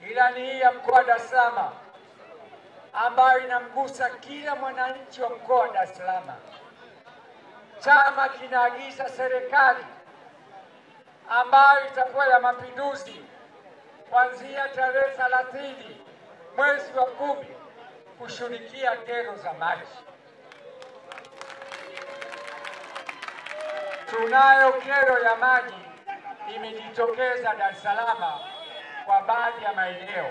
Ilani hii ya mkoa wa Dar es Salaam ambayo inamgusa kila mwananchi wa mkoa wa Dar es Salaam. Chama kinaagiza serikali ambayo itakuwa ya mapinduzi kuanzia tarehe 30 mwezi wa 10 kushughulikia kero za maji. Tunayo kero ya maji imejitokeza Dar es Salaam kwa baadhi ya maeneo.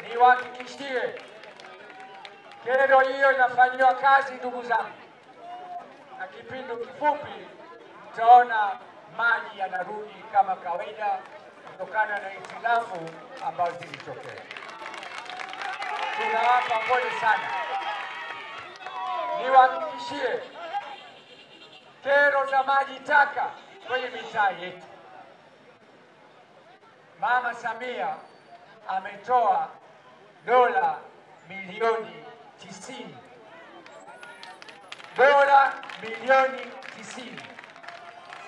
Niwahakikishie kero hiyo inafanyiwa kazi, ndugu zangu, na kipindi kifupi mtaona maji yanarudi kama kawaida kutokana na hitilafu ambazo zilitokea. Tunawapa pole sana. Niwahakikishie kero za maji taka kwenye mitaa yetu, Mama Samia ametoa dola milioni 90, dola milioni 90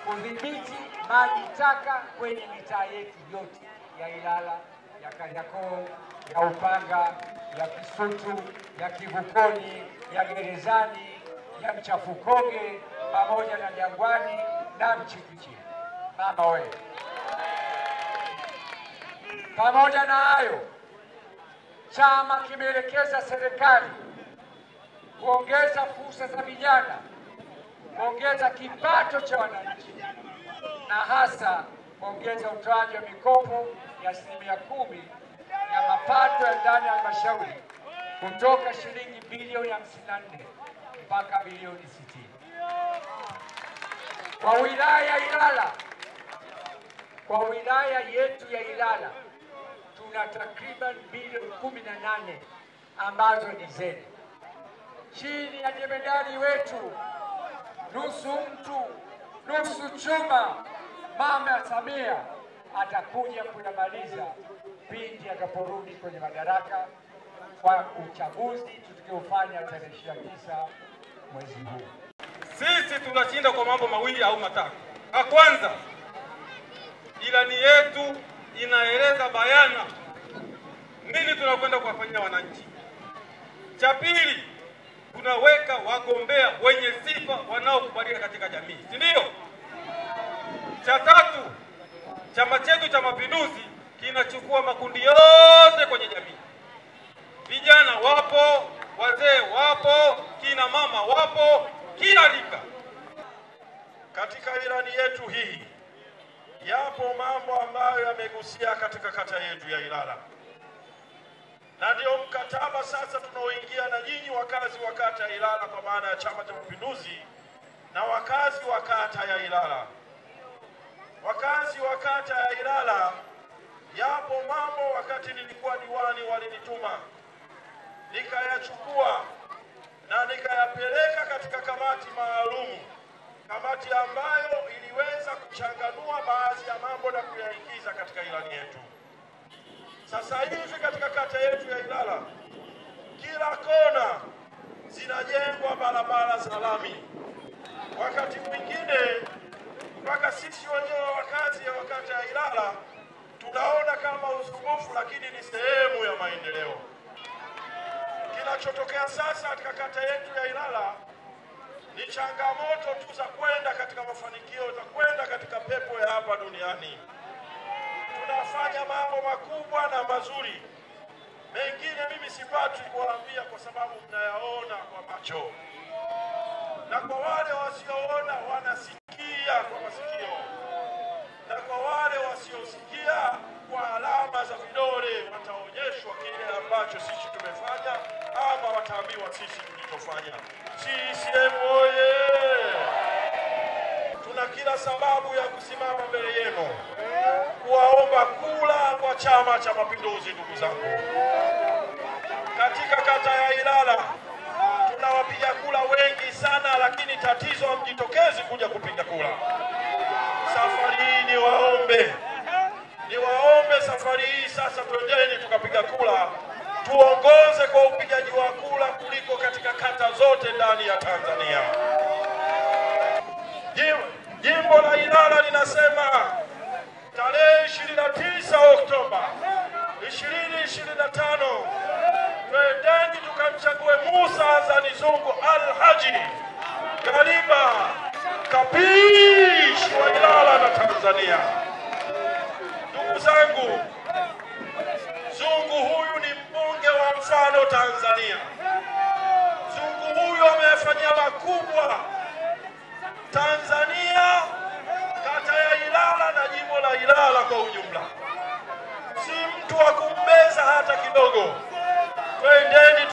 kudhibiti maji taka kwenye mitaa yetu yote ya Ilala, ya Kariakoo, ya Upanga, ya Kisutu, ya Kivukoni, ya Gerezani, ya Mchafukoge pamoja na Jangwani na Mchikichi. Mama wewe. Pamoja na hayo, chama kimeelekeza serikali kuongeza fursa za vijana, kuongeza kipato cha wananchi na hasa kuongeza utoaji wa mikopo ya 10% ya mapato ya ndani ya halmashauri kutoka shilingi bilioni 54 mpaka bilioni 60. Kwa wilaya ya Ilala, kwa wilaya yetu ya Ilala tuna takriban bilioni 18 ambazo ni zeni. Chini ya jemedari wetu, nusu mtu nusu chuma, Mama Samia atakuja kuyamaliza pindi atakaporudi kwenye madaraka kwa uchaguzi tutakaofanya tarehe 29 mwezi huu. Sisi tunashinda kwa mambo mawili au matatu. La kwanza, ilani yetu inaeleza bayana nini tunakwenda kuwafanyia wananchi. Cha pili, tunaweka wagombea wenye sifa wanaokubalika katika jamii, si ndio? Cha tatu, chama chetu cha Mapinduzi kinachukua makundi yote kwenye jamii. Vijana wapo, wazee wapo, kina mama wapo, kila rika. Katika ilani yetu hii yapo mambo ambayo yamegusia katika kata yetu ya Ilala, na ndio mkataba sasa tunaoingia na nyinyi wakazi wa kata ya Ilala kwa maana ya Chama cha Mapinduzi na wakazi wa kata ya Ilala. Wakazi wa kata ya Ilala, yapo mambo wakati nilikuwa diwani walinituma nikayachukua na nikayapeleka katika kamati maalum, kamati ambayo iliweza kuchanganua baadhi ya mambo na kuyaingiza katika ilani yetu. Sasa hivi katika kata yetu ya Ilala, kila kona zinajengwa barabara za lami. Wakati mwingine mpaka sisi wenyewe wakazi wa kata ya Ilala tunaona kama usumbufu, lakini ni sehemu ya maendeleo. Kinachotokea sasa katika kata yetu ya Ilala ni changamoto tu za kwenda katika mafanikio, za kwenda katika pepo ya hapa duniani. Tunafanya mambo makubwa na mazuri, mengine mimi sipati kuwaambia kwa sababu mnayaona kwa macho, na kwa wale wasioona wanasikia kwa masikio, na kwa wale wasiosikia kwa alama za vidole wataonyeshwa kile ambacho sisi tumefanya ama wataambiwa sisi tulichofanya. CCM oye! Tuna kila sababu ya kusimama mbele yenu kuwaomba kula kwa Chama cha Mapinduzi. Ndugu zangu, katika kata ya Ilala tuna wapiga kula wengi sana, lakini tatizo hamjitokezi kuja kupiga kula. Safari hii niwaombe safari hii sasa twendeni tukapiga kula, tuongoze kwa upigaji wa kula kuliko katika kata zote ndani ya Tanzania. Jimbo la Ilala linasema tarehe 29 Oktoba 2025 twendeni tukamchague Musa Hassan Zungu Al-Haji Gariba Kapishi wa Ilala na Tanzania. Ndugu zangu, Zungu huyu ni mbunge wa mfano Tanzania. Zungu huyu amefanyia makubwa Tanzania, kata ya Ilala na jimbo la Ilala kwa ujumla. Si mtu wa kumbeza hata kidogo. Twendeni